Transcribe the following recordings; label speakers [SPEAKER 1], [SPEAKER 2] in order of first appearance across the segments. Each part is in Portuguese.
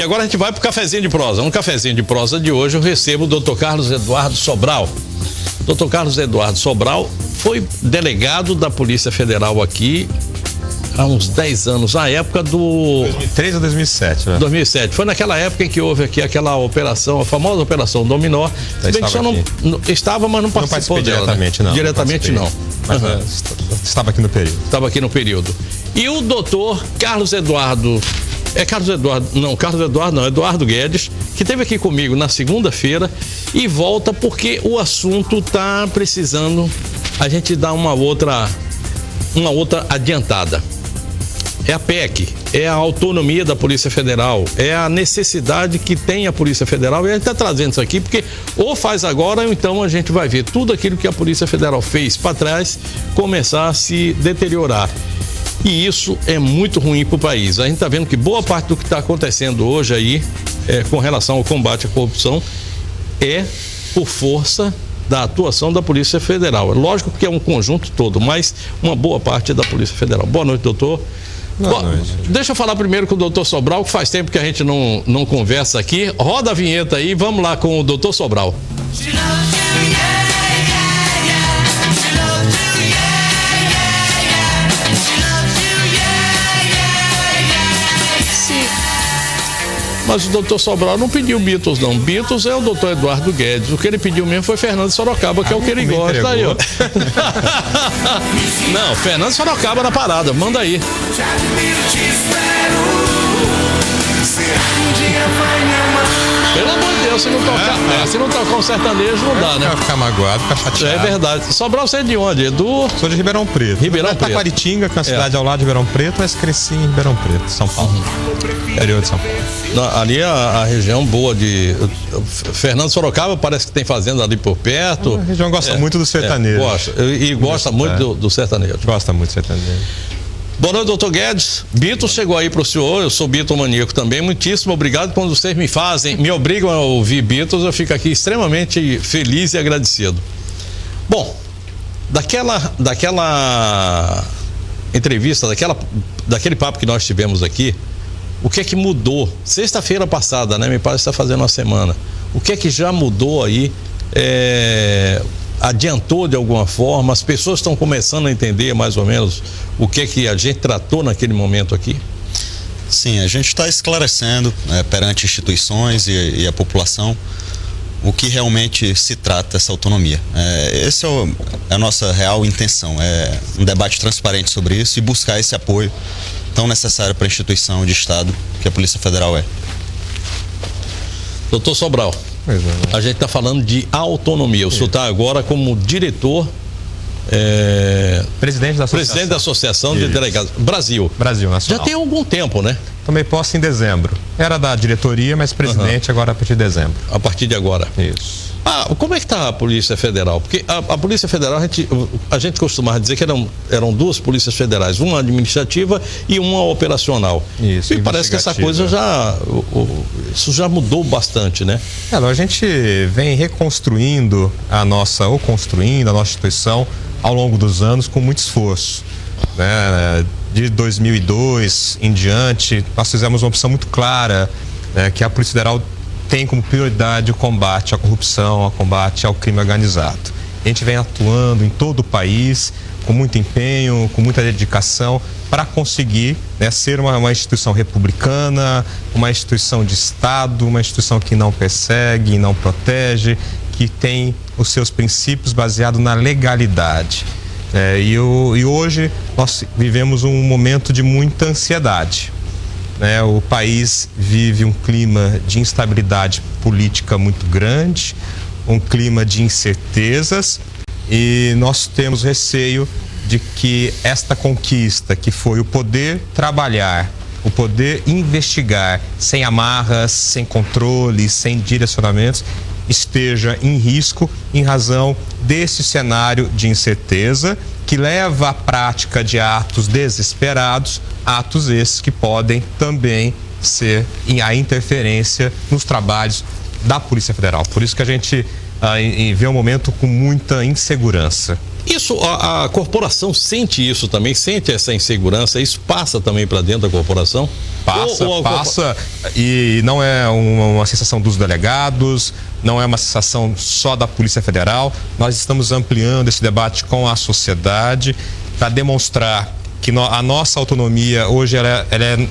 [SPEAKER 1] E agora a gente vai para o cafezinho de prosa. No cafezinho de prosa de hoje eu recebo o Dr. Carlos Eduardo Sobral. Dr. Carlos Eduardo Sobral foi delegado da Polícia Federal aqui há uns 10 anos, na época do...
[SPEAKER 2] 2003 ou 2007, né?
[SPEAKER 1] 2007. Foi naquela época em que houve aqui aquela operação, a famosa Operação Dominó. Se bem que só não estava, mas não participou dela.
[SPEAKER 2] Diretamente, né? Não.
[SPEAKER 1] Diretamente não.
[SPEAKER 2] Mas estava aqui no período.
[SPEAKER 1] Estava aqui no período. E o doutor Carlos Eduardo... Eduardo Guedes, que esteve aqui comigo na segunda-feira e volta porque o assunto está precisando a gente dar uma outra adiantada. É a PEC, é a autonomia da Polícia Federal, é a necessidade que tem a Polícia Federal, e a gente está trazendo isso aqui porque ou faz agora ou então a gente vai ver tudo aquilo que a Polícia Federal fez para trás começar a se deteriorar. E isso é muito ruim para o país. A gente está vendo que boa parte do que está acontecendo hoje aí, com relação ao combate à corrupção, é por força da atuação da Polícia Federal. É lógico que é um conjunto todo, mas uma boa parte é da Polícia Federal. Boa noite, doutor.
[SPEAKER 2] Boa noite.
[SPEAKER 1] Deixa eu falar primeiro com o doutor Sobral, que faz tempo que a gente não conversa aqui. Roda a vinheta aí, vamos lá com o doutor Sobral. Mas o doutor Sobral não pediu Beatles, não. Beatles é o doutor Eduardo Guedes. O que ele pediu mesmo foi Fernando Sorocaba, que é o que ele gosta. Aí, ó. Não, Fernando Sorocaba na parada, manda aí. Pelo amor de Deus, se não tocar um sertanejo, não dá, né?
[SPEAKER 2] Vai ficar magoado, ficar chateado.
[SPEAKER 1] É verdade. Sobral, você é de onde?
[SPEAKER 2] Sou de Ribeirão Preto.
[SPEAKER 1] Ribeirão Preto.
[SPEAKER 2] Taquaritinga, que é uma cidade ao lado de Ribeirão Preto, mas cresci em Ribeirão Preto, São Paulo. Interior de São Paulo.
[SPEAKER 1] Ali a região boa de... Fernando Sorocaba parece que tem fazenda ali por perto.
[SPEAKER 2] A região gosta muito do sertanejo.
[SPEAKER 1] Gosta muito do sertanejo.
[SPEAKER 2] Gosta muito do sertanejo.
[SPEAKER 1] Boa noite, doutor Guedes. Beatles chegou aí para o senhor, eu sou Beatle maníaco também. Muitíssimo obrigado. Quando vocês me obrigam a ouvir Beatles, eu fico aqui extremamente feliz e agradecido. Bom, daquela entrevista, daquele papo que nós tivemos aqui, o que é que mudou? Sexta-feira passada, né? Me parece que está fazendo uma semana. O que é que já mudou aí? Adiantou de alguma forma? As pessoas estão começando a entender mais ou menos o que é que a gente tratou naquele momento aqui?
[SPEAKER 3] Sim, a gente está esclarecendo perante instituições e a população o que realmente se trata essa autonomia. Essa é a nossa real intenção, é um debate transparente sobre isso e buscar esse apoio tão necessário para a instituição de Estado que a Polícia Federal é.
[SPEAKER 1] Doutor Sobral, a gente está falando de autonomia. O senhor está agora como diretor...
[SPEAKER 2] Presidente da
[SPEAKER 1] Associação de Delegados. Brasil Nacional. Já tem algum tempo, né?
[SPEAKER 2] Tomei posse em dezembro. Era da diretoria, mas presidente agora a partir de dezembro.
[SPEAKER 1] A partir de agora.
[SPEAKER 2] Isso.
[SPEAKER 1] Como é que está a Polícia Federal? Porque a Polícia Federal, a gente costumava dizer que eram duas polícias federais, uma administrativa e uma operacional.
[SPEAKER 2] Isso.
[SPEAKER 1] E parece que essa coisa isso já mudou bastante, né?
[SPEAKER 2] A gente vem construindo a nossa instituição ao longo dos anos com muito esforço, né? De 2002 em diante, nós fizemos uma opção muito clara, que a Polícia Federal tem como prioridade o combate à corrupção, o combate ao crime organizado. A gente vem atuando em todo o país com muito empenho, com muita dedicação para conseguir ser uma instituição republicana, uma instituição de Estado, uma instituição que não persegue, não protege, que tem os seus princípios baseados na legalidade. E hoje nós vivemos um momento de muita ansiedade. O país vive um clima de instabilidade política muito grande, um clima de incertezas, e nós temos receio de que esta conquista, que foi o poder trabalhar, o poder investigar sem amarras, sem controle, sem direcionamentos, esteja em risco em razão desse cenário de incerteza que leva à prática de atos desesperados, atos esses que podem também ser a interferência nos trabalhos da Polícia Federal. Por isso que a gente vê um momento com muita insegurança.
[SPEAKER 1] Isso, a corporação sente isso também, sente essa insegurança, isso passa também para dentro da corporação?
[SPEAKER 2] Passa, e não é uma sensação dos delegados, não é uma sensação só da Polícia Federal. Nós estamos ampliando esse debate com a sociedade para demonstrar que a nossa autonomia hoje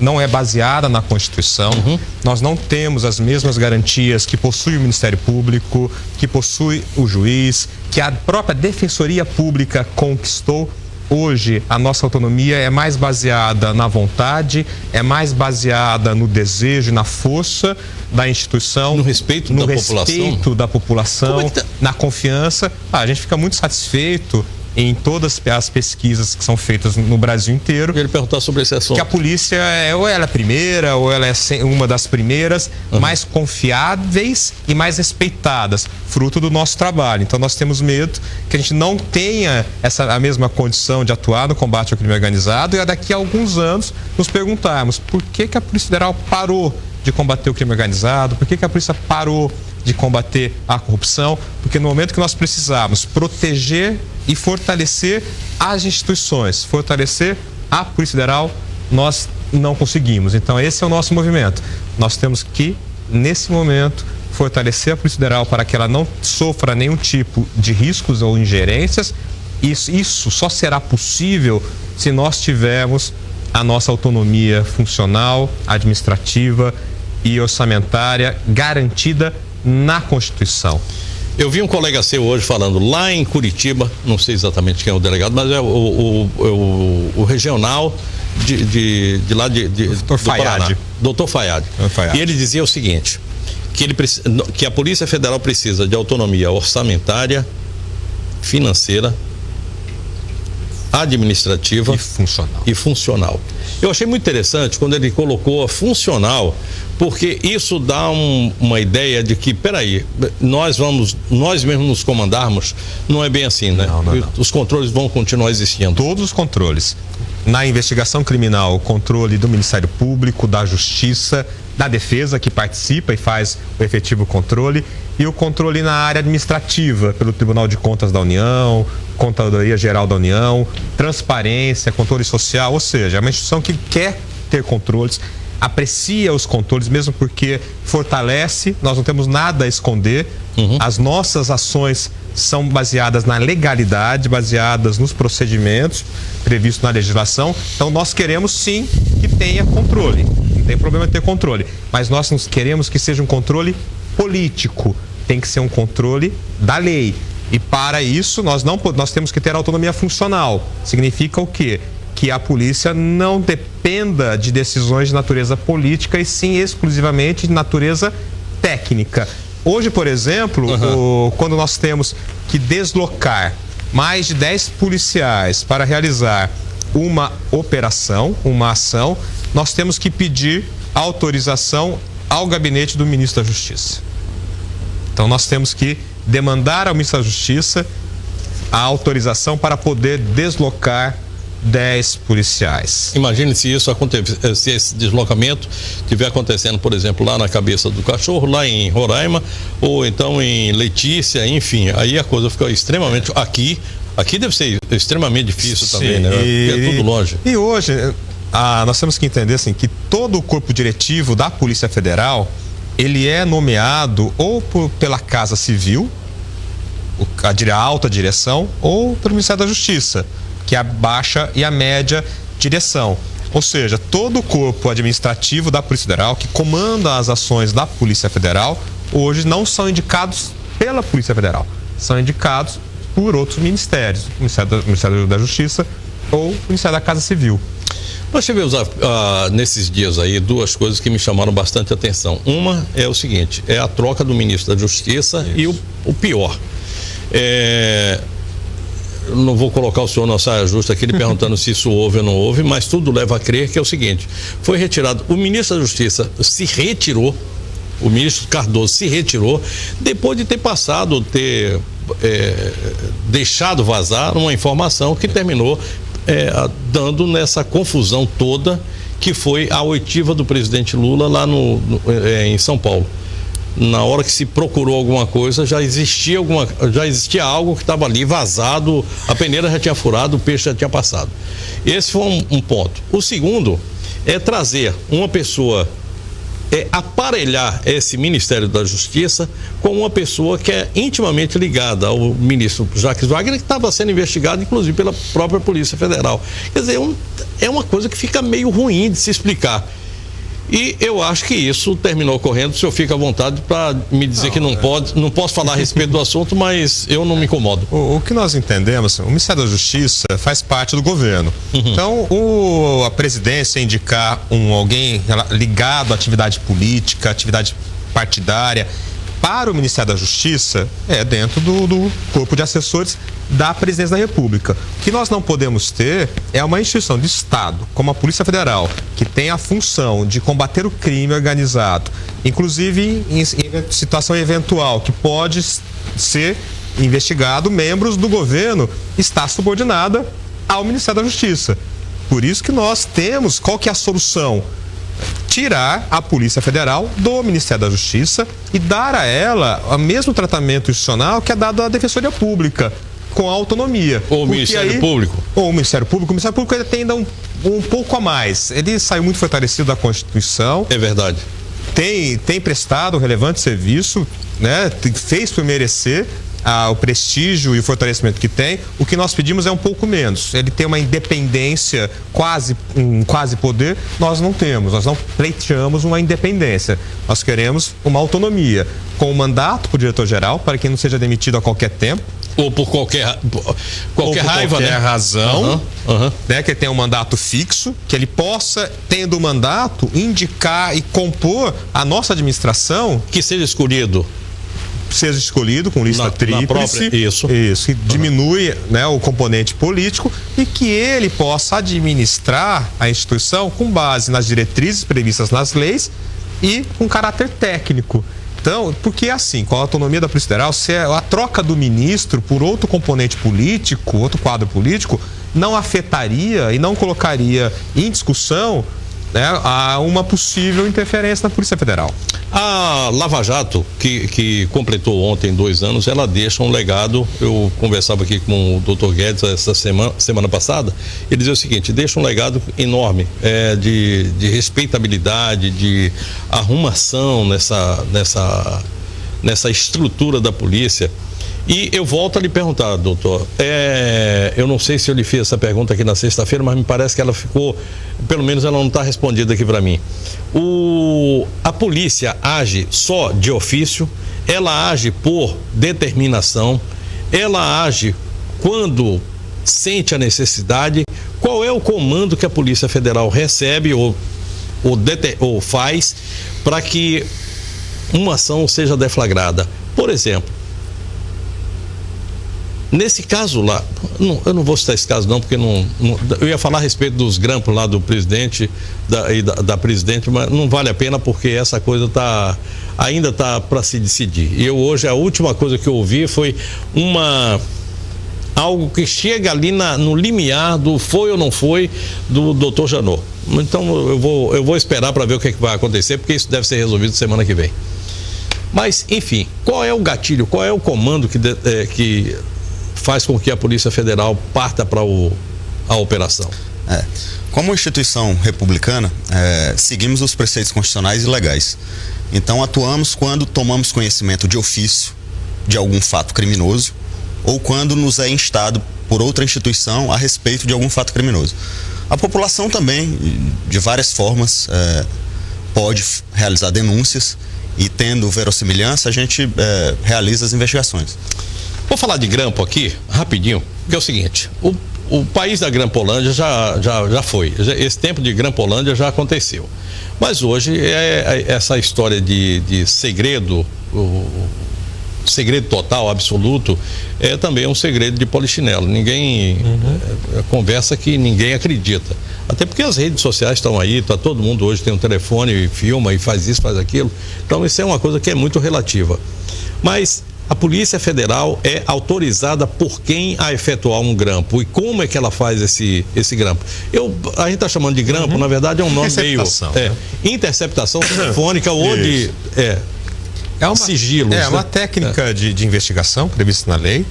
[SPEAKER 2] não é baseada na Constituição. Nós não temos as mesmas garantias que possui o Ministério Público, que possui o juiz, que a própria Defensoria Pública conquistou. Hoje, a nossa autonomia é mais baseada na vontade, é mais baseada no desejo, na força da instituição,
[SPEAKER 1] no respeito
[SPEAKER 2] da população, na confiança. A gente fica muito satisfeito em todas as pesquisas que são feitas no Brasil inteiro.
[SPEAKER 1] Eu queria perguntar sobre esse assunto.
[SPEAKER 2] Que a polícia ou ela é a primeira, ou ela é uma das primeiras, mais confiáveis e mais respeitadas, fruto do nosso trabalho. Então nós temos medo que a gente não tenha a mesma condição de atuar no combate ao crime organizado e daqui a alguns anos nos perguntarmos por que a Polícia Federal parou de combater o crime organizado, por que a polícia parou de combater a corrupção, porque no momento que nós precisarmos proteger e fortalecer as instituições, fortalecer a Polícia Federal, nós não conseguimos. Então esse é o nosso movimento. Nós temos que, nesse momento, fortalecer a Polícia Federal para que ela não sofra nenhum tipo de riscos ou ingerências. Isso só será possível se nós tivermos a nossa autonomia funcional, administrativa e orçamentária garantida na Constituição.
[SPEAKER 1] Eu vi um colega seu hoje falando lá em Curitiba, não sei exatamente quem é o delegado, mas é o regional de lá
[SPEAKER 2] Dr. Fayad.
[SPEAKER 1] Dr. Fayad. E ele dizia o seguinte, que a Polícia Federal precisa de autonomia orçamentária, financeira, administrativa e funcional. Eu achei muito interessante quando ele colocou a funcional, porque isso dá uma ideia de que, peraí, nós mesmos nos comandarmos, não é bem assim, né?
[SPEAKER 2] Não.
[SPEAKER 1] Os controles vão continuar existindo.
[SPEAKER 2] Todos os controles. Na investigação criminal, o controle do Ministério Público, da Justiça, da Defesa, que participa e faz o efetivo controle, e o controle na área administrativa, pelo Tribunal de Contas da União, Contadoria Geral da União, transparência, controle social, ou seja, é uma instituição que quer ter controles, aprecia os controles, mesmo porque fortalece, nós não temos nada a esconder, as nossas ações são baseadas na legalidade, baseadas nos procedimentos previstos na legislação. Então nós queremos sim que tenha controle, não tem problema ter controle, mas nós queremos que seja um controle político, tem que ser um controle da lei. E para isso nós temos que ter autonomia funcional. Significa o quê? Que a polícia não dependa de decisões de natureza política e sim exclusivamente de natureza técnica. Hoje, por exemplo, quando nós temos que deslocar mais de 10 policiais para realizar uma operação, uma ação, nós temos que pedir autorização ao gabinete do ministro da Justiça. Então nós temos que demandar ao ministro da Justiça a autorização para poder deslocar 10 policiais.
[SPEAKER 1] Imagine se isso acontecer, se esse deslocamento estiver acontecendo, por exemplo, lá na Cabeça do Cachorro, lá em Roraima, ou então em Letícia, enfim, aí a coisa fica extremamente... Aqui deve ser extremamente difícil. Sim, também, né? Porque é tudo longe.
[SPEAKER 2] E hoje, nós temos que entender assim, que todo o corpo diretivo da Polícia Federal, ele é nomeado ou pela Casa Civil, a alta direção, ou pelo Ministério da Justiça, que é a baixa e a média direção. Ou seja, todo o corpo administrativo da Polícia Federal, que comanda as ações da Polícia Federal, hoje não são indicados pela Polícia Federal, são indicados por outros ministérios, o Ministério da Justiça ou o Ministério da Casa Civil.
[SPEAKER 1] Nós tivemos nesses dias aí duas coisas que me chamaram bastante atenção. Uma é o seguinte, é a troca do ministro da Justiça. Isso. E o pior, eu não vou colocar o senhor na saia justa aqui, ele perguntando se isso houve ou não houve, mas tudo leva a crer que é o seguinte, foi retirado, o ministro da Justiça se retirou, o ministro Cardoso se retirou, depois de ter deixado vazar uma informação que terminou dando nessa confusão toda que foi a oitiva do presidente Lula lá em São Paulo. na hora que se procurou alguma coisa, já existia algo que estava ali vazado, a peneira já tinha furado, o peixe já tinha passado. Esse foi um ponto. O segundo é trazer uma pessoa, aparelhar esse Ministério da Justiça com uma pessoa que é intimamente ligada ao ministro Jacques Wagner, que estava sendo investigado, inclusive, pela própria Polícia Federal. Quer dizer, é uma coisa que fica meio ruim de se explicar. E eu acho que isso terminou ocorrendo. O senhor fica à vontade para me dizer que não posso falar a respeito do assunto, mas eu não me incomodo.
[SPEAKER 2] O que nós entendemos, o Ministério da Justiça faz parte do governo. Então, a presidência indicar alguém ligado à atividade política, atividade partidária, para o Ministério da Justiça, é dentro do corpo de assessores da Presidência da República. O que nós não podemos ter é uma instituição de Estado, como a Polícia Federal, que tem a função de combater o crime organizado, inclusive em situação eventual, que pode ser investigado, membros do governo, está subordinada ao Ministério da Justiça. Por isso que nós temos, qual que é a solução? Tirar a Polícia Federal do Ministério da Justiça e dar a ela o mesmo tratamento institucional que é dado à Defensoria Pública, com autonomia.
[SPEAKER 1] Ou o Ministério Público. Ou
[SPEAKER 2] o Ministério Público. O Ministério Público ele tem ainda um pouco a mais. Ele saiu muito fortalecido da Constituição.
[SPEAKER 1] É verdade.
[SPEAKER 2] Tem prestado um relevante serviço, né? Fez por merecer o prestígio e o fortalecimento que tem. O que nós pedimos é um pouco menos. Ele tem uma independência, um quase poder. Nós não temos. Nós não pleiteamos uma independência. Nós queremos uma autonomia, com um mandato para o diretor-geral, para que não seja demitido a qualquer tempo.
[SPEAKER 1] Ou por qualquer raiva,
[SPEAKER 2] qualquer
[SPEAKER 1] né?
[SPEAKER 2] razão, né? Que ele tenha um mandato fixo, que ele possa, tendo o mandato, indicar e compor a nossa administração.
[SPEAKER 1] Que seja escolhido
[SPEAKER 2] Com lista tríplice.
[SPEAKER 1] Isso.
[SPEAKER 2] Que diminui, né, o componente político e que ele possa administrar a instituição com base nas diretrizes previstas nas leis e com caráter técnico. Então, porque assim, com a autonomia da Polícia Federal, se a troca do ministro por outro componente político, outro quadro político, não afetaria e não colocaria em discussão, né, uma possível interferência na Polícia Federal.
[SPEAKER 1] A Lava Jato, que completou ontem 2 anos, ela deixa um legado. Eu conversava aqui com o Dr. Guedes essa semana passada. Ele dizia o seguinte: deixa um legado enorme de respeitabilidade, de arrumação nessa estrutura da polícia. E eu volto a lhe perguntar, doutor, eu não sei se eu lhe fiz essa pergunta aqui na sexta-feira, mas me parece que ela ficou, pelo menos ela não está respondida aqui para mim. A polícia age só de ofício, ela age por determinação, ela age quando sente a necessidade. Qual é o comando que a Polícia Federal recebe ou faz para que uma ação seja deflagrada? Por exemplo, nesse caso lá, eu não vou citar esse caso não, porque eu ia falar a respeito dos grampos lá do presidente da presidente, mas não vale a pena porque essa coisa ainda está para se decidir. E hoje a última coisa que eu ouvi foi algo que chega ali no limiar do foi ou não foi do Dr. Janot. Então eu vou esperar para ver o que vai acontecer, porque isso deve ser resolvido semana que vem. Mas, enfim, qual é o gatilho, qual é o comando que faz com que a Polícia Federal parta para a operação?
[SPEAKER 3] Como instituição republicana, seguimos os preceitos constitucionais e legais. Então, atuamos quando tomamos conhecimento de ofício de algum fato criminoso ou quando nos é instado por outra instituição a respeito de algum fato criminoso. A população também, de várias formas, pode realizar denúncias e, tendo verossimilhança, a gente realiza as investigações.
[SPEAKER 1] Vou falar de grampo aqui, rapidinho, porque é o seguinte: o país da Grampolândia já foi. Esse tempo de Grampolândia já aconteceu. Mas hoje essa história de segredo, segredo total, absoluto, é também um segredo de polichinelo. Ninguém conversa que ninguém acredita. Até porque as redes sociais estão aí, todo mundo hoje tem um telefone e filma e faz isso, faz aquilo. Então isso é uma coisa que é muito relativa. Mas a Polícia Federal é autorizada por quem a efetuar um grampo? E como é que ela faz esse grampo? A gente está chamando de grampo, na verdade é um nome meio... Interceptação telefônica ou de... sigilos.
[SPEAKER 2] É uma técnica de investigação prevista na lei,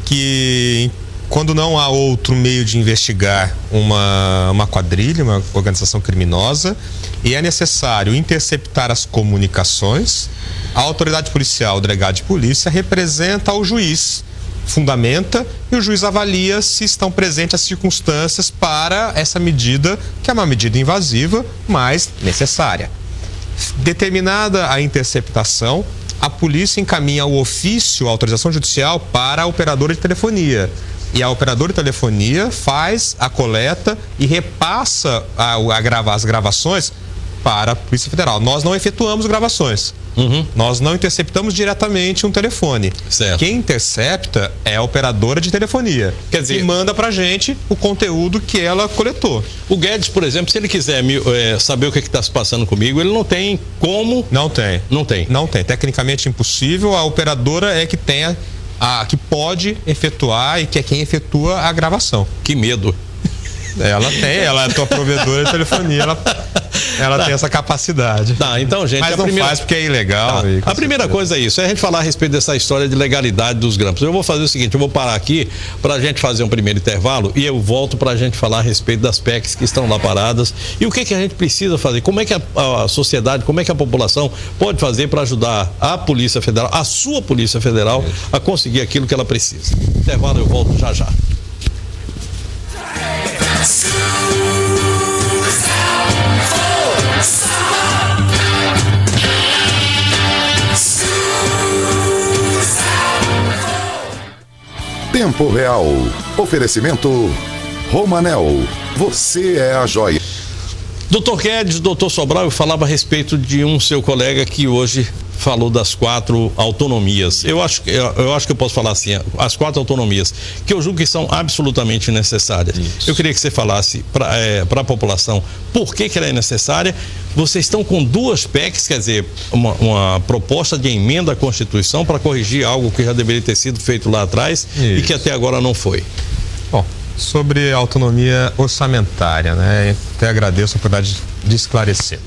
[SPEAKER 2] que quando não há outro meio de investigar uma quadrilha, uma organização criminosa, e é necessário interceptar as comunicações, a autoridade policial, o delegado de polícia, representa ao juiz, fundamenta, e o juiz avalia se estão presentes as circunstâncias para essa medida, que é uma medida invasiva, mas necessária. Determinada a interceptação, a polícia encaminha o ofício, a autorização judicial, para a operadora de telefonia. E a operadora de telefonia faz a coleta e repassa as gravações para a Polícia Federal. Nós não efetuamos gravações. Nós não interceptamos diretamente um telefone.
[SPEAKER 1] Certo.
[SPEAKER 2] Quem intercepta é a operadora de telefonia.
[SPEAKER 1] Quer dizer,
[SPEAKER 2] e manda pra gente o conteúdo que ela coletou.
[SPEAKER 1] O Guedes, por exemplo, se ele quiser saber o que está se passando comigo, ele não tem como...
[SPEAKER 2] Não tem.
[SPEAKER 1] Não tem.
[SPEAKER 2] Não tem. Tecnicamente impossível. A operadora é que tem que pode efetuar e que é quem efetua a gravação.
[SPEAKER 1] Que medo.
[SPEAKER 2] Ela é tua provedora de telefonia, ela tem essa capacidade.
[SPEAKER 1] Tá, então, gente...
[SPEAKER 2] Mas não faz porque é ilegal.
[SPEAKER 1] Tá. A primeira coisa é isso, é a gente falar a respeito dessa história de legalidade dos grampos. Eu vou fazer o seguinte, eu vou parar aqui pra gente fazer um primeiro intervalo e eu volto pra gente falar a respeito das PECs que estão lá paradas e o que a gente precisa fazer, como é que a sociedade, como é que a população pode fazer para ajudar a Polícia Federal, a sua Polícia Federal, a conseguir aquilo que ela precisa. Intervalo, eu volto já já.
[SPEAKER 4] Tempo Real. Oferecimento Romanel. Você é a joia.
[SPEAKER 1] Doutor Guedes, doutor Sobral, eu falava a respeito de um seu colega que hoje falou das 4 autonomias. Eu acho que eu posso falar assim, as 4 autonomias, que eu julgo que são absolutamente necessárias. Isso. Eu queria que você falasse para a população por que ela é necessária. Vocês estão com 2 PECs, quer dizer, uma proposta de emenda à Constituição para corrigir algo que já deveria ter sido feito lá atrás. Isso. E que até agora não foi.
[SPEAKER 2] Bom, sobre a autonomia orçamentária, né? Até agradeço a oportunidade de esclarecer.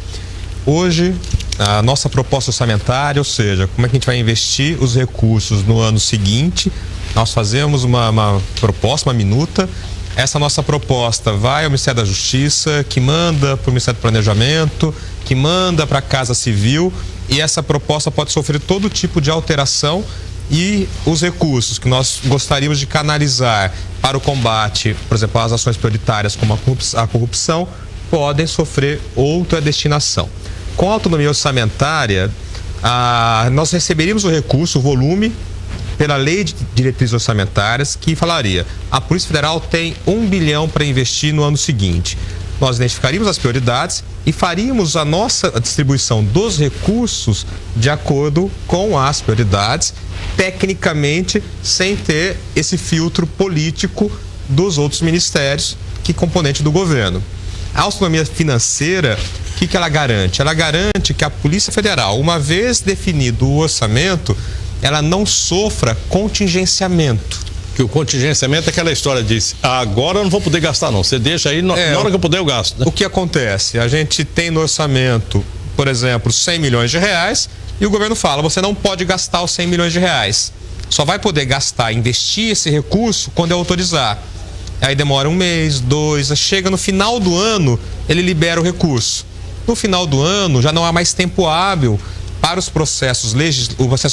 [SPEAKER 2] Hoje, a nossa proposta orçamentária, ou seja, como é que a gente vai investir os recursos no ano seguinte, nós fazemos uma proposta, uma minuta. Essa nossa proposta vai ao Ministério da Justiça, que manda para o Ministério do Planejamento, que manda para a Casa Civil, e essa proposta pode sofrer todo tipo de alteração e os recursos que nós gostaríamos de canalizar para o combate, por exemplo, às ações prioritárias como a corrupção, podem sofrer outra destinação. Com a autonomia orçamentária, nós receberíamos o recurso, o volume, pela lei de diretrizes orçamentárias, que falaria: a Polícia Federal tem 1 bilhão para investir no ano seguinte. Nós identificaríamos as prioridades e faríamos a nossa distribuição dos recursos de acordo com as prioridades, tecnicamente, sem ter esse filtro político dos outros ministérios, que é componente do governo. A autonomia financeira, o que ela garante? Ela garante que a Polícia Federal, uma vez definido o orçamento, ela não sofra contingenciamento.
[SPEAKER 1] Que o contingenciamento é aquela história de agora eu não vou poder gastar não, você deixa aí, na hora que eu puder eu gasto. Né?
[SPEAKER 2] O que acontece? A gente tem no orçamento, por exemplo, 100 milhões de reais e o governo fala: você não pode gastar os 100 milhões de reais. Só vai poder gastar, investir esse recurso quando eu autorizar. Aí demora 1 mês, 2, chega no final do ano, ele libera o recurso. No final do ano já não há mais tempo hábil para os processos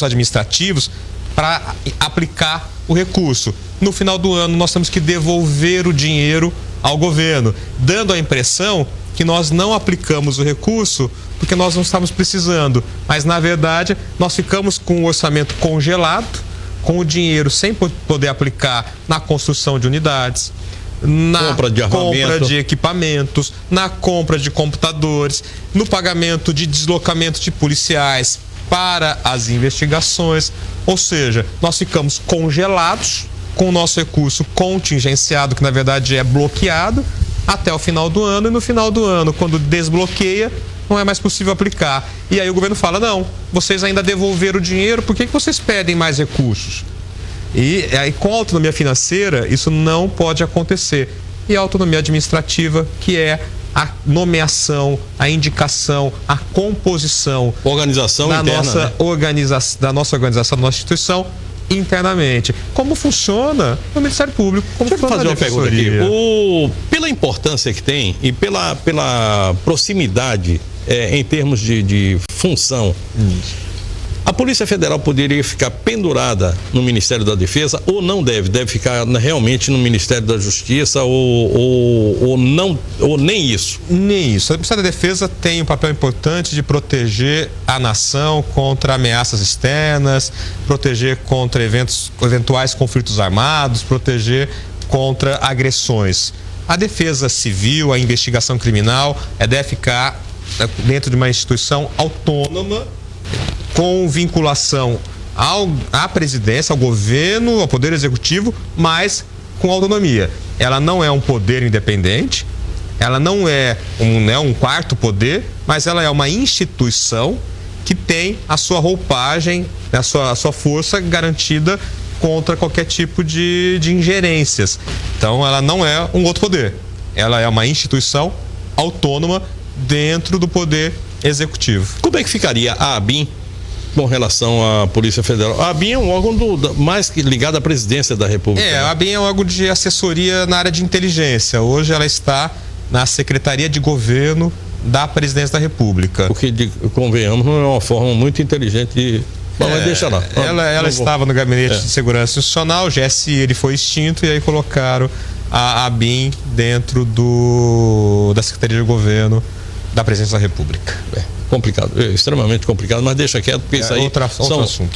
[SPEAKER 2] administrativos para aplicar o recurso. No final do ano nós temos que devolver o dinheiro ao governo, dando a impressão que nós não aplicamos o recurso porque nós não estamos precisando, mas na verdade nós ficamos com o orçamento congelado, com o dinheiro sem poder aplicar na construção de unidades, na compra de equipamentos, na compra de computadores, no pagamento de deslocamento de policiais para as investigações. Ou seja, nós ficamos congelados com o nosso recurso contingenciado, que na verdade é bloqueado, até o final do ano, e no final do ano, quando desbloqueia, não é mais possível aplicar. E aí o governo fala: não, vocês ainda devolveram o dinheiro, por que vocês pedem mais recursos? E aí, com a autonomia financeira, isso não pode acontecer. E a autonomia administrativa, que é a nomeação, a indicação, a composição
[SPEAKER 1] Organização
[SPEAKER 2] da
[SPEAKER 1] interna,
[SPEAKER 2] nossa
[SPEAKER 1] né?
[SPEAKER 2] organização, da nossa instituição internamente. Como funciona no Ministério Público? Como
[SPEAKER 1] Deixa eu
[SPEAKER 2] funciona
[SPEAKER 1] fazer
[SPEAKER 2] a
[SPEAKER 1] uma pergunta
[SPEAKER 2] Defensoria?
[SPEAKER 1] aqui. Pela importância que tem e pela proximidade em termos de função, a Polícia Federal poderia ficar pendurada no Ministério da Defesa ou não deve? Deve ficar realmente no Ministério da Justiça ou não, ou nem isso?
[SPEAKER 2] Nem isso. O Ministério da Defesa tem um papel importante de proteger a nação contra ameaças externas, proteger contra eventuais conflitos armados, proteger contra agressões. A defesa civil, a investigação criminal, deve ficar dentro de uma instituição autônoma, com vinculação à presidência, ao governo, ao poder executivo, mas com autonomia. Ela não é um poder independente, ela não é um quarto poder, mas ela é uma instituição que tem a sua roupagem, a sua força garantida contra qualquer tipo de ingerências. Então, ela não é um outro poder. Ela é uma instituição autônoma dentro do poder executivo.
[SPEAKER 1] Como é que ficaria a ABIN com relação à Polícia Federal? A ABIN é um órgão mais ligado à presidência da República.
[SPEAKER 2] A ABIN é um órgão de assessoria na área de inteligência. Hoje ela está na Secretaria de Governo da Presidência da República.
[SPEAKER 1] Porque, convenhamos, não é uma forma muito inteligente de... Bom, mas deixa lá.
[SPEAKER 2] Ela estava no Gabinete de Segurança Institucional, o GSI ele foi extinto e aí colocaram a ABIN dentro da Secretaria de Governo da Presidência da República.
[SPEAKER 1] Complicado, extremamente complicado, mas deixa quieto, porque isso aí
[SPEAKER 2] outro assunto.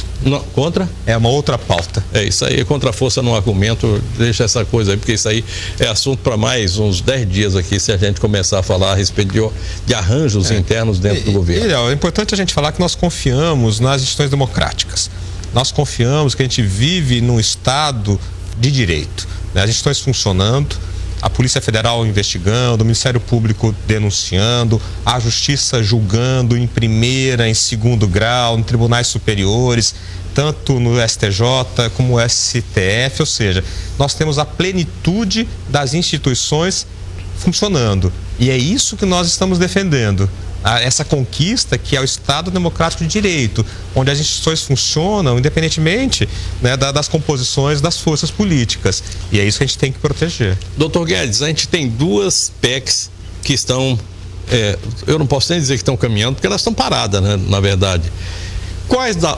[SPEAKER 1] Contra?
[SPEAKER 2] É uma outra pauta.
[SPEAKER 1] Isso aí, contra a força no argumento, deixa essa coisa aí, porque isso aí é assunto para mais uns 10 dias aqui, se a gente começar a falar a respeito de arranjos internos dentro do governo.
[SPEAKER 2] É importante a gente falar que nós confiamos nas instituições democráticas. Nós confiamos que a gente vive num Estado de direito, né? As instituições funcionando, a Polícia Federal investigando, o Ministério Público denunciando, a Justiça julgando em primeira, em segundo grau, em tribunais superiores, tanto no STJ como no STF, ou seja, nós temos a plenitude das instituições funcionando. E é isso que nós estamos defendendo. Essa conquista que é o Estado Democrático de Direito, onde as instituições funcionam independentemente, né, das composições das forças políticas. E é isso que a gente tem que proteger.
[SPEAKER 1] Doutor Guedes, a gente tem duas PECs que estão, eu não posso nem dizer que estão caminhando, porque elas estão paradas, né, na verdade.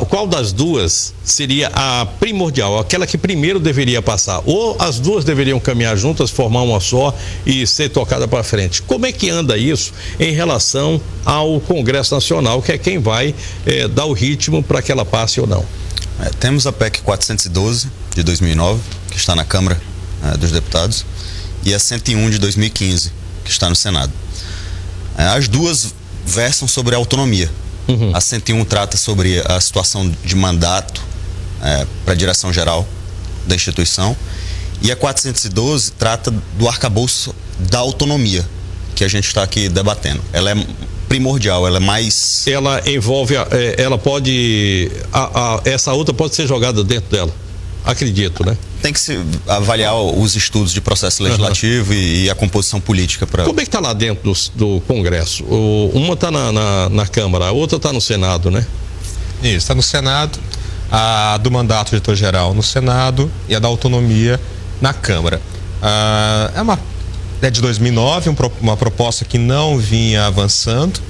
[SPEAKER 1] Qual das duas seria a primordial, aquela que primeiro deveria passar? Ou as duas deveriam caminhar juntas, formar uma só e ser tocada para frente? Como é que anda isso em relação ao Congresso Nacional, que é quem vai dar o ritmo para que ela passe ou não?
[SPEAKER 3] Temos a PEC 412 de 2009, que está na Câmara dos Deputados, e a 101 de 2015, que está no Senado. As duas versam sobre a autonomia. A 101 trata sobre a situação de mandato para a direção-geral da instituição, e a 412 trata do arcabouço da autonomia, que a gente está aqui debatendo. Ela é primordial, ela é mais...
[SPEAKER 1] Ela envolve, ela pode, essa outra pode ser jogada dentro dela, acredito, né?
[SPEAKER 3] Tem que se avaliar os estudos de processo legislativo e a composição política para...
[SPEAKER 1] Como é que está lá dentro do Congresso? Uma está na Câmara, a outra está no Senado, né?
[SPEAKER 2] Isso, está no Senado, a do mandato diretor-geral no Senado e a da autonomia na Câmara. É de 2009, uma proposta que não vinha avançando.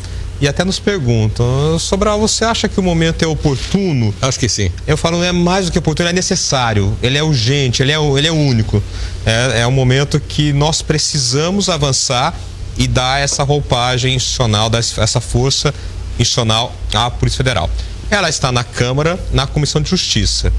[SPEAKER 2] E até nos perguntam, Sobral, você acha que o momento é oportuno?
[SPEAKER 1] Acho que sim.
[SPEAKER 2] Eu falo, não é mais do que oportuno, é necessário, ele é urgente, ele é único. É um momento que nós precisamos avançar e dar essa roupagem institucional, essa força institucional à Polícia Federal. Ela está na Câmara, na Comissão de Justiça.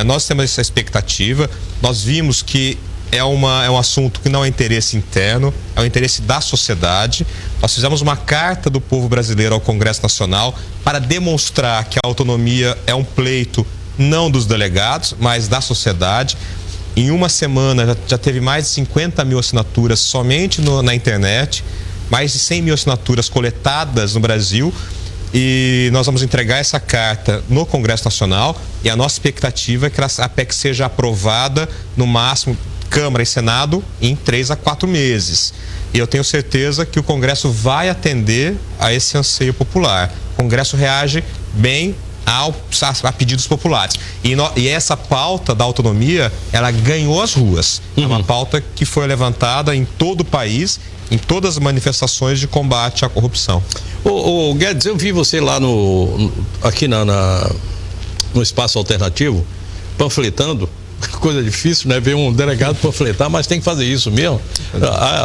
[SPEAKER 2] Nós temos essa expectativa, nós vimos que é um assunto que não é interesse interno, é o interesse da sociedade. Nós fizemos uma carta do povo brasileiro ao Congresso Nacional para demonstrar que a autonomia é um pleito não dos delegados, mas da sociedade. Em uma semana já teve mais de 50 mil assinaturas somente na internet, mais de 100 mil assinaturas coletadas no Brasil. E nós vamos entregar essa carta no Congresso Nacional e a nossa expectativa é que a PEC seja aprovada no máximo Câmara e Senado em 3 a 4 meses. E eu tenho certeza que o Congresso vai atender a esse anseio popular. O Congresso reage bem a pedidos populares. E essa pauta da autonomia, ela ganhou as ruas. É uma pauta que foi levantada em todo o país, em todas as manifestações de combate à corrupção.
[SPEAKER 1] Ô Guedes, eu vi você lá aqui no Espaço Alternativo, panfletando. Coisa difícil, né? Ver um delegado panfletar, mas tem que fazer isso mesmo.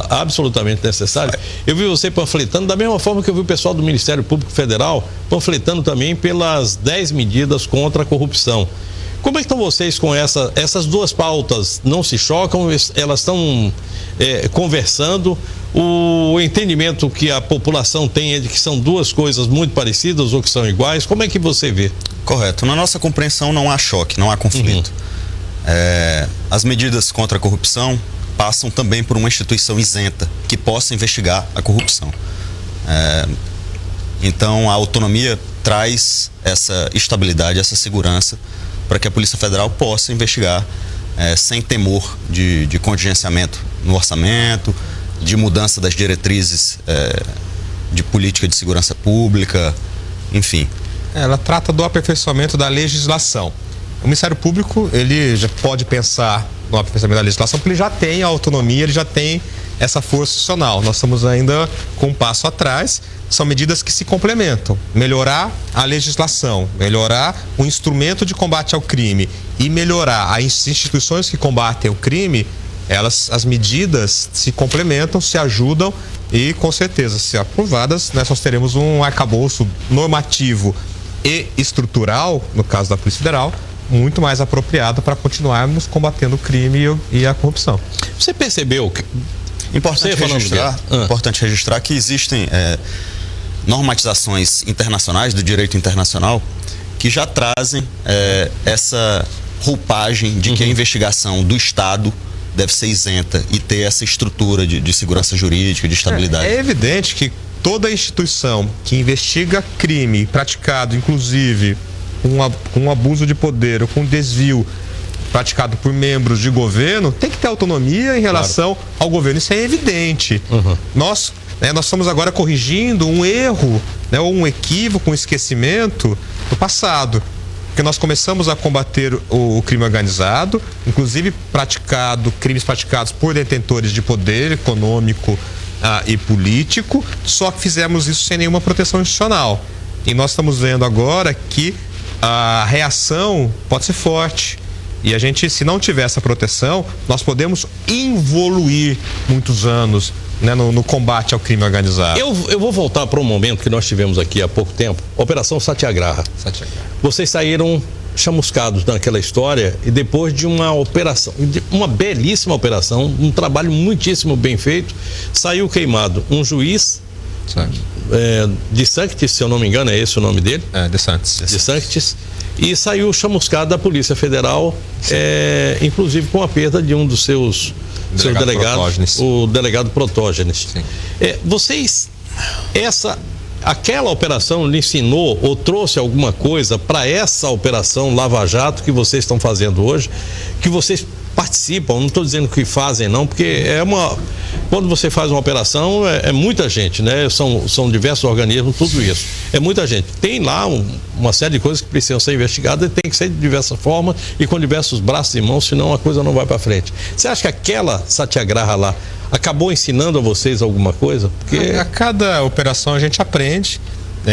[SPEAKER 1] Absolutamente necessário. Eu vi você panfletando da mesma forma que eu vi o pessoal do Ministério Público Federal panfletando também pelas 10 medidas contra a corrupção. Como é que estão vocês com essas duas pautas? Não se chocam? Elas estão conversando? O entendimento que a população tem é de que são duas coisas muito parecidas ou que são iguais? Como é que você vê?
[SPEAKER 3] Correto. Na nossa compreensão não há choque, não há conflito. As medidas contra a corrupção passam também por uma instituição isenta que possa investigar a corrupção. Então a autonomia traz essa estabilidade, essa segurança para que a Polícia Federal possa investigar sem temor de contingenciamento no orçamento, de mudança das diretrizes de política de segurança pública, enfim.
[SPEAKER 2] Ela trata do aperfeiçoamento da legislação. O Ministério Público, ele já pode pensar no aperfeiçoamento da legislação, porque ele já tem a autonomia, ele já tem essa força institucional. Nós estamos ainda com um passo atrás. São medidas que se complementam. Melhorar a legislação, melhorar o instrumento de combate ao crime e melhorar as instituições que combatem o crime, as medidas se complementam, se ajudam e, com certeza, se aprovadas, nós teremos um arcabouço normativo e estrutural, no caso da Polícia Federal, muito mais apropriado para continuarmos combatendo o crime e a corrupção.
[SPEAKER 1] Você percebeu que...
[SPEAKER 3] Importante registrar que existem normatizações internacionais, do direito internacional, que já trazem essa roupagem de que a investigação do Estado deve ser isenta e ter essa estrutura de segurança jurídica, de estabilidade.
[SPEAKER 2] É evidente que toda instituição que investiga crime praticado, inclusive com um abuso de poder ou com desvio praticado por membros de governo, tem que ter autonomia em relação ao governo. Isso é evidente. Nós estamos agora corrigindo um erro, ou um equívoco, um esquecimento do passado. Porque nós começamos a combater o crime organizado, inclusive crimes praticados por detentores de poder econômico e político, só que fizemos isso sem nenhuma proteção institucional. E nós estamos vendo agora que a reação pode ser forte. E a gente, se não tiver essa proteção, nós podemos involuir muitos anos no combate ao crime organizado.
[SPEAKER 1] Eu vou voltar para um momento que nós tivemos aqui há pouco tempo, Operação Satyagraha. Vocês saíram chamuscados naquela história e depois de uma operação, uma belíssima operação, um trabalho muitíssimo bem feito, saiu queimado um juiz de Sanctis, se eu não me engano, é esse o nome dele?
[SPEAKER 2] De Sanctis.
[SPEAKER 1] De Sanctis. E saiu chamuscado da Polícia Federal, inclusive com a perda de um dos seus delegados, o delegado Protógenes. Aquela operação lhe ensinou ou trouxe alguma coisa para essa operação Lava Jato que vocês estão fazendo hoje, que vocês participam? Não estou dizendo que fazem não, porque quando você faz uma operação é muita gente, né? São diversos organismos, tudo isso. É muita gente. Tem lá uma série de coisas que precisam ser investigadas e tem que ser de diversas formas e com diversos braços e mãos, senão a coisa não vai para frente. Você acha que aquela Satyagraha lá acabou ensinando a vocês alguma coisa? Porque
[SPEAKER 2] a cada operação a gente aprende,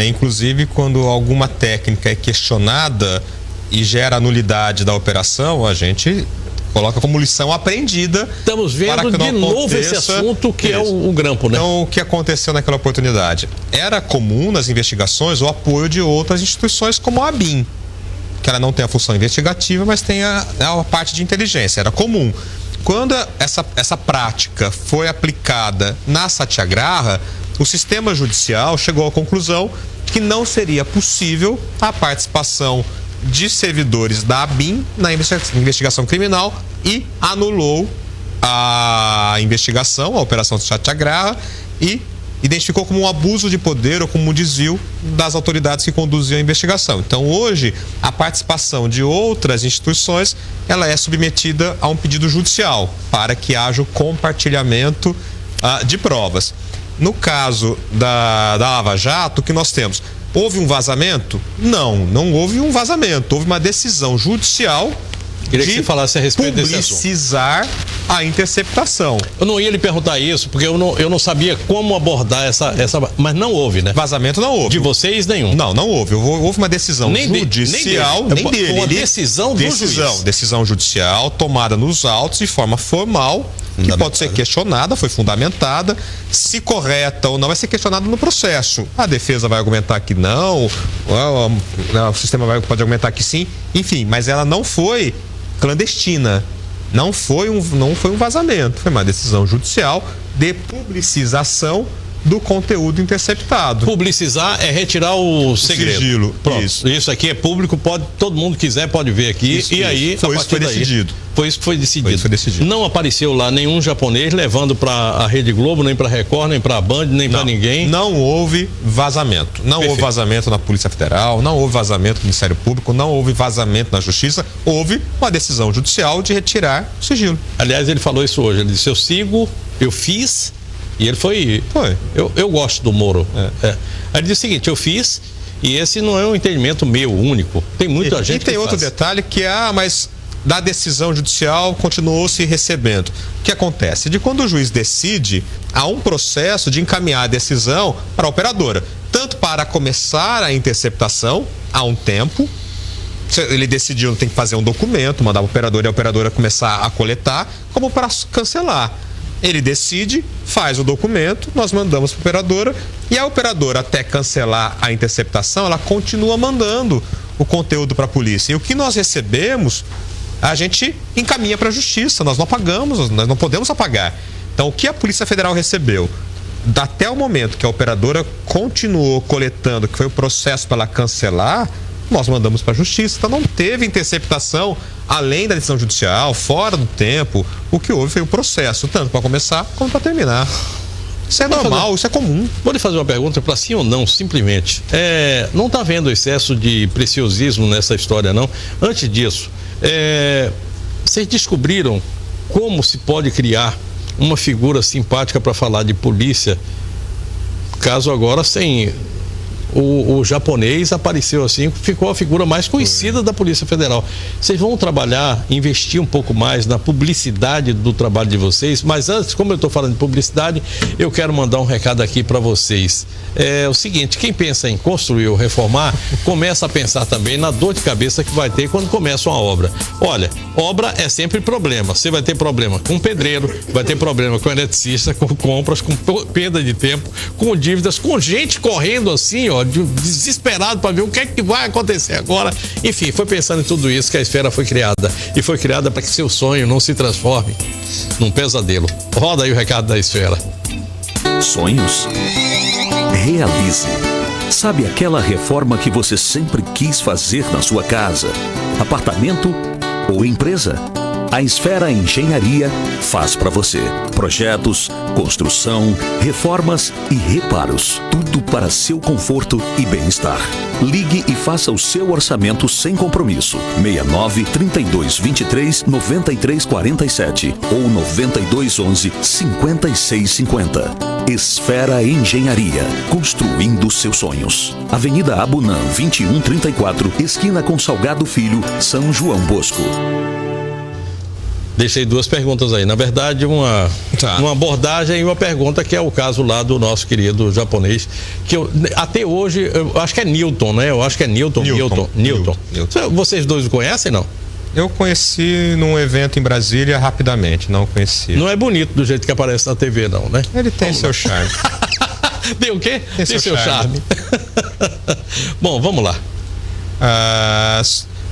[SPEAKER 2] inclusive quando alguma técnica é questionada e gera nulidade da operação, a gente coloca como lição aprendida.
[SPEAKER 1] Estamos vendo de novo esse assunto que é o grampo, né?
[SPEAKER 2] Então, o que aconteceu naquela oportunidade? Era comum nas investigações o apoio de outras instituições como a ABIN, que ela não tem a função investigativa, mas tem a parte de inteligência. Era comum. Quando essa prática foi aplicada na Satyagraha, o sistema judicial chegou à conclusão que não seria possível a participação de servidores da ABIN na investigação criminal e anulou a investigação, a operação Satyagraha, e identificou como um abuso de poder ou como um desvio das autoridades que conduziam a investigação. Então, hoje, a participação de outras instituições, ela é submetida a um pedido judicial para que haja o compartilhamento de provas. No caso da Lava Jato, o que nós temos? Houve um vazamento? Não houve um vazamento. Houve uma decisão judicial
[SPEAKER 1] Queria que você falasse a respeito desse assunto.
[SPEAKER 2] Publicizar a interceptação.
[SPEAKER 1] Eu não ia lhe perguntar isso, porque eu não sabia como abordar essa. Mas não houve, né?
[SPEAKER 2] Vazamento não houve.
[SPEAKER 1] De vocês, nenhum.
[SPEAKER 2] Não houve. Houve uma decisão judicial.
[SPEAKER 1] Nem dele. Uma decisão do juiz.
[SPEAKER 2] Decisão judicial tomada nos autos de forma formal, que pode ser questionada, foi fundamentada. Se correta ou não, vai ser questionada no processo. A defesa vai argumentar que não, o sistema pode argumentar que sim. Enfim, mas ela não foi clandestina. Não foi um vazamento. Foi uma decisão judicial de publicização do conteúdo interceptado.
[SPEAKER 1] Publicizar é retirar o segredo.
[SPEAKER 2] Sigilo.
[SPEAKER 1] Pronto. Isso aqui é público, todo mundo quiser pode ver aqui. Aí
[SPEAKER 2] foi isso que foi decidido.
[SPEAKER 1] Foi isso que foi decidido. Não apareceu lá nenhum japonês levando para a Rede Globo, nem para a Record, nem para a Band, nem para ninguém.
[SPEAKER 2] Não houve vazamento. Houve vazamento na Polícia Federal, não houve vazamento no Ministério Público, não houve vazamento na Justiça. Houve uma decisão judicial de retirar o sigilo.
[SPEAKER 1] Aliás, ele falou isso hoje. Ele disse: eu fiz. E ele foi. Eu gosto do Moro. Aí ele disse o seguinte: eu fiz, e esse não é um entendimento meu único. Tem muita gente que
[SPEAKER 2] tem outro detalhe que mas da decisão judicial continuou se recebendo. O que acontece? De quando o juiz decide, há um processo de encaminhar a decisão para a operadora. Tanto para começar a interceptação, há um tempo. Ele decidiu, tem que fazer um documento, mandar para o operador e a operadora começar a coletar, como para cancelar. Ele decide, faz o documento, nós mandamos para a operadora e a operadora, até cancelar a interceptação, ela continua mandando o conteúdo para a polícia. E o que nós recebemos, a gente encaminha para a Justiça. Nós não apagamos, nós não podemos apagar. Então, o que a Polícia Federal recebeu, até o momento que a operadora continuou coletando, que foi o processo para ela cancelar, nós mandamos para a Justiça. Então, não teve interceptação além da decisão judicial, fora do tempo. O que houve foi o processo, tanto para começar como para terminar. Isso é normal, isso é comum.
[SPEAKER 1] Vou lhe fazer uma pergunta para sim ou não, simplesmente. Não está havendo excesso de preciosismo nessa história, não? Antes disso, vocês descobriram como se pode criar uma figura simpática para falar de polícia, caso agora sem... O japonês apareceu assim, ficou a figura mais conhecida da Polícia Federal. Vocês vão trabalhar, investir um pouco mais na publicidade do trabalho de vocês, mas antes, como eu estou falando de publicidade, eu quero mandar um recado aqui para vocês. É o seguinte: quem pensa em construir ou reformar, começa a pensar também na dor de cabeça que vai ter quando começa uma obra. Olha, obra é sempre problema. Você vai ter problema com o pedreiro, vai ter problema com o eletricista, com compras, com perda de tempo, com dívidas, com gente correndo assim, desesperado para ver o que é que vai acontecer agora. Enfim, foi pensando em tudo isso que a Esfera foi criada. E foi criada para que seu sonho não se transforme num pesadelo. Roda aí o recado da Esfera.
[SPEAKER 5] Sonhos? Realize. Sabe aquela reforma que você sempre quis fazer na sua casa, apartamento ou empresa? A Esfera Engenharia faz para você. Projetos, construção, reformas e reparos. Tudo para seu conforto e bem-estar. Ligue e faça o seu orçamento sem compromisso. 69-3223-9347 ou 9211-5650. Esfera Engenharia. Construindo seus sonhos. Avenida Abunã, 2134, esquina com Salgado Filho, São João Bosco.
[SPEAKER 1] Deixei duas perguntas aí. Na verdade, uma abordagem e uma pergunta, que é o caso lá do nosso querido japonês, que até hoje, eu acho que é Newton, né? Eu acho que é Newton. Vocês dois o conhecem, não?
[SPEAKER 2] Eu conheci num evento em Brasília rapidamente, não conhecia.
[SPEAKER 1] Não é bonito do jeito que aparece na TV, não, né?
[SPEAKER 2] Ele tem seu charme.
[SPEAKER 1] Tem o quê? Tem seu charme. Bom, vamos lá.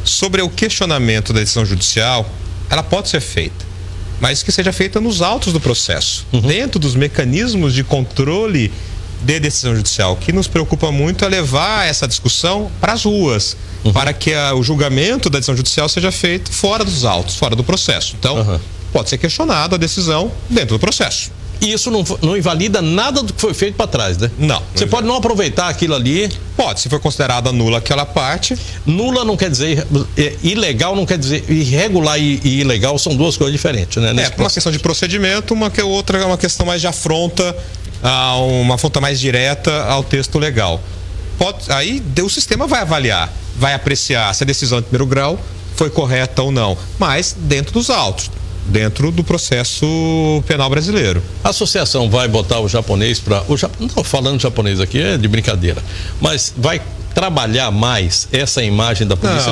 [SPEAKER 2] Sobre o questionamento da decisão judicial, ela pode ser feita, mas que seja feita nos autos do processo, dentro dos mecanismos de controle de decisão judicial. O que nos preocupa muito é levar essa discussão para as ruas, para que o julgamento da decisão judicial seja feito fora dos autos, fora do processo. Então, pode ser questionada a decisão dentro do processo.
[SPEAKER 1] E isso não invalida nada do que foi feito para trás, né?
[SPEAKER 2] Não.
[SPEAKER 1] Você pode não aproveitar aquilo ali.
[SPEAKER 2] Pode, se for considerada nula aquela parte.
[SPEAKER 1] Nula não quer dizer, ilegal não quer dizer, irregular e ilegal são duas coisas diferentes, né?
[SPEAKER 2] Uma questão de procedimento, outra é uma questão mais de afronta, uma afronta mais direta ao texto legal. Aí o sistema vai avaliar, vai apreciar se a decisão de primeiro grau foi correta ou não, mas dentro dos autos, dentro do processo penal brasileiro.
[SPEAKER 1] A associação vai botar o japonês para... Não, falando japonês aqui é de brincadeira, mas vai trabalhar mais essa imagem da polícia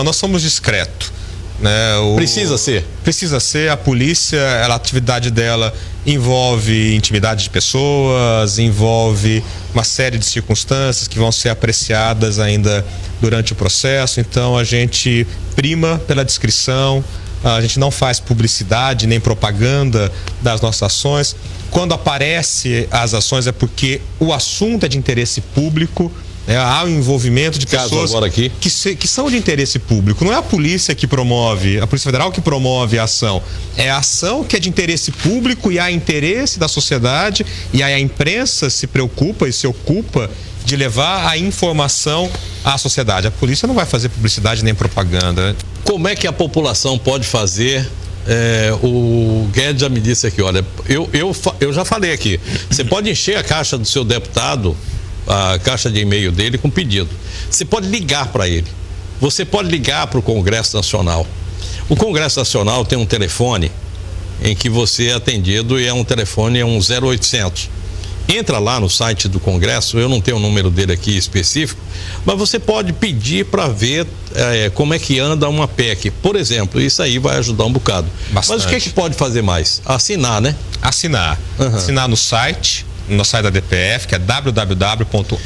[SPEAKER 2] nós somos discretos. Né?
[SPEAKER 1] Precisa ser.
[SPEAKER 2] Precisa ser. A polícia, a atividade dela envolve intimidade de pessoas, envolve uma série de circunstâncias que vão ser apreciadas ainda durante o processo. Então a gente prima pela discrição, a gente não faz publicidade nem propaganda das nossas ações. Quando aparece as ações é porque o assunto é de interesse público. Há o envolvimento de pessoas que são de interesse público. Não é a polícia que promove, a Polícia Federal que promove a ação. É a ação que é de interesse público e há interesse da sociedade, e aí a imprensa se preocupa e se ocupa de levar a informação à sociedade. A polícia não vai fazer publicidade nem propaganda.
[SPEAKER 1] Como é que a população pode fazer? O Guedes já me disse aqui, olha, eu já falei aqui, você pode encher a caixa do seu deputado, a caixa de e-mail dele com pedido. Você pode ligar para ele. Você pode ligar para o Congresso Nacional. O Congresso Nacional tem um telefone em que você é atendido e é um telefone, é um 0800. Entra lá no site do Congresso, eu não tenho o número dele aqui específico, mas você pode pedir para ver como é que anda uma PEC. Por exemplo, isso aí vai ajudar um bocado. Bastante. Mas o que é que pode fazer mais? Assinar, né?
[SPEAKER 2] Assinar. Uhum. Assinar no site da DPF, que é www.adpf.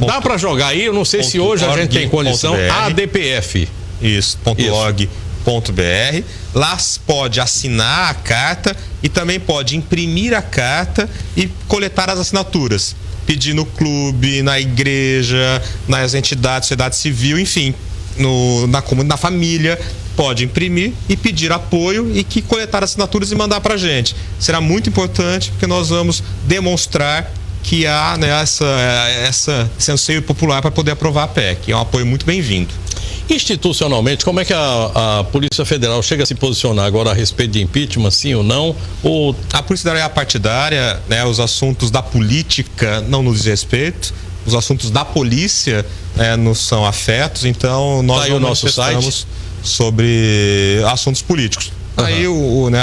[SPEAKER 1] Dá para jogar aí, eu não sei se hoje a gente tem condição. ADPF.
[SPEAKER 2] Isso, .org.br. Lá pode assinar a carta e também pode imprimir a carta e coletar as assinaturas. Pedir no clube, na igreja, nas entidades, sociedade civil, enfim, na família. Pode imprimir e pedir apoio e coletar assinaturas e mandar para a gente. Será muito importante porque nós vamos demonstrar que há, né, esse anseio popular para poder aprovar a PEC. É um apoio muito bem-vindo.
[SPEAKER 1] Institucionalmente, como é que a Polícia Federal chega a se posicionar agora a respeito de impeachment, sim ou não?
[SPEAKER 2] A Polícia Federal é partidária, né, os assuntos da política não nos diz respeito, os assuntos da polícia nos são afetos, então nós
[SPEAKER 1] não manifestamos
[SPEAKER 2] sobre assuntos políticos. Uhum. Aí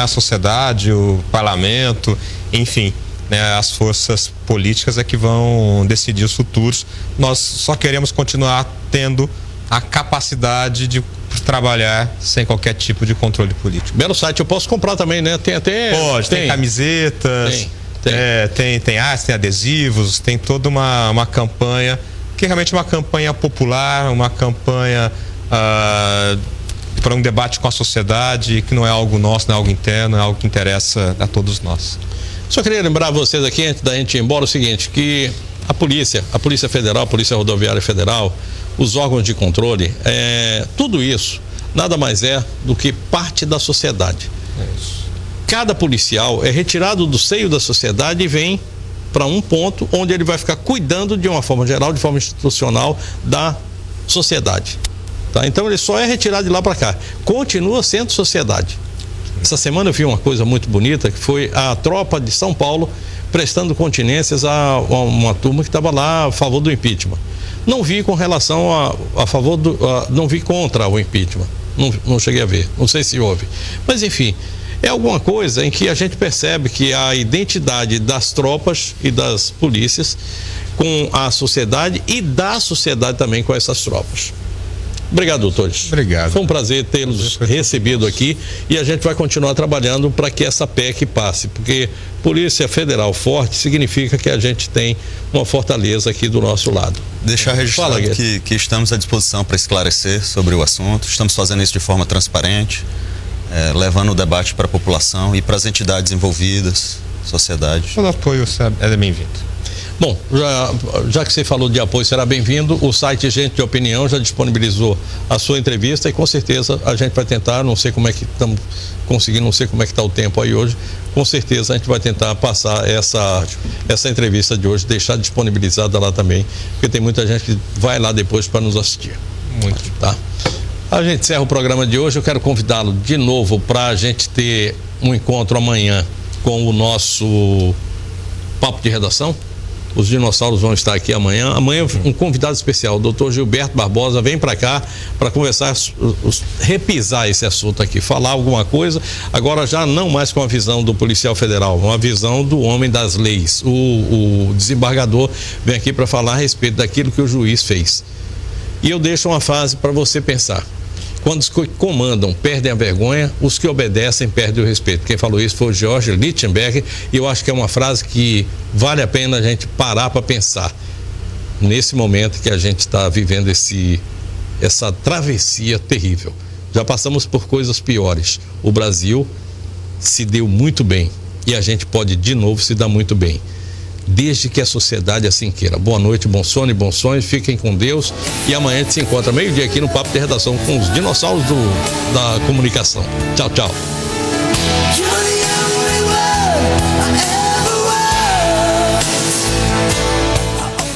[SPEAKER 2] a sociedade, o parlamento, enfim, né, as forças políticas é que vão decidir os futuros. Nós só queremos continuar tendo a capacidade de trabalhar sem qualquer tipo de controle político.
[SPEAKER 1] Belo site, eu posso comprar também, né?
[SPEAKER 2] Tem camisetas, tem artes, tem adesivos, tem toda uma campanha, que é realmente uma campanha popular, uma campanha para um debate com a sociedade, que não é algo nosso, não é algo interno, é algo que interessa a todos nós.
[SPEAKER 1] Só queria lembrar vocês aqui, antes da gente ir embora, o seguinte, que a Polícia Federal, a Polícia Rodoviária Federal, os órgãos de controle, tudo isso nada mais é do que parte da sociedade. É isso. Cada policial é retirado do seio da sociedade e vem para um ponto onde ele vai ficar cuidando de uma forma geral, de forma institucional, da sociedade. Tá? Então ele só é retirado de lá para cá. Continua sendo sociedade. Essa semana eu vi uma coisa muito bonita, que foi a tropa de São Paulo prestando continências a uma turma que estava lá a favor do impeachment. Não vi com relação a favor do... não vi contra o impeachment. Não cheguei a ver. Não sei se houve. Mas enfim, é alguma coisa em que a gente percebe que a identidade das tropas e das polícias com a sociedade e da sociedade também com essas tropas. Obrigado, doutores.
[SPEAKER 2] Obrigado.
[SPEAKER 1] Foi um prazer tê-los recebido aqui e a gente vai continuar trabalhando para que essa PEC passe, porque Polícia Federal forte significa que a gente tem uma fortaleza aqui do nosso lado.
[SPEAKER 3] Deixar registrado que estamos à disposição para esclarecer sobre o assunto, estamos fazendo isso de forma transparente, levando o debate para a população e para as entidades envolvidas, sociedade.
[SPEAKER 2] Todo apoio é bem-vindo.
[SPEAKER 1] Bom, já que você falou de apoio, será bem-vindo. O site Gente de Opinião já disponibilizou a sua entrevista e com certeza a gente vai tentar, não sei como é que estamos conseguindo, não sei como é que está o tempo aí hoje, com certeza a gente vai tentar passar essa entrevista de hoje, deixar disponibilizada lá também, porque tem muita gente que vai lá depois para nos assistir.
[SPEAKER 2] Muito.
[SPEAKER 1] Tá? A gente encerra o programa de hoje, eu quero convidá-lo de novo para a gente ter um encontro amanhã com o nosso Papo de Redação. Os dinossauros vão estar aqui amanhã. Amanhã um convidado especial, o Dr. Gilberto Barbosa, vem para cá para conversar, repisar esse assunto aqui, falar alguma coisa, agora já não mais com a visão do policial federal, uma visão do homem das leis. O desembargador vem aqui para falar a respeito daquilo que o juiz fez. E eu deixo uma frase para você pensar. Quando os que comandam perdem a vergonha, os que obedecem perdem o respeito. Quem falou isso foi o George Lichtenberg, e eu acho que é uma frase que vale a pena a gente parar para pensar nesse momento que a gente está vivendo essa travessia terrível. Já passamos por coisas piores. O Brasil se deu muito bem e a gente pode de novo se dar muito bem, desde que a sociedade assim queira. Boa noite, bom sono e bons sonhos, fiquem com Deus, e amanhã a gente se encontra meio-dia aqui no Papo de Redação com os dinossauros da comunicação. Tchau, tchau.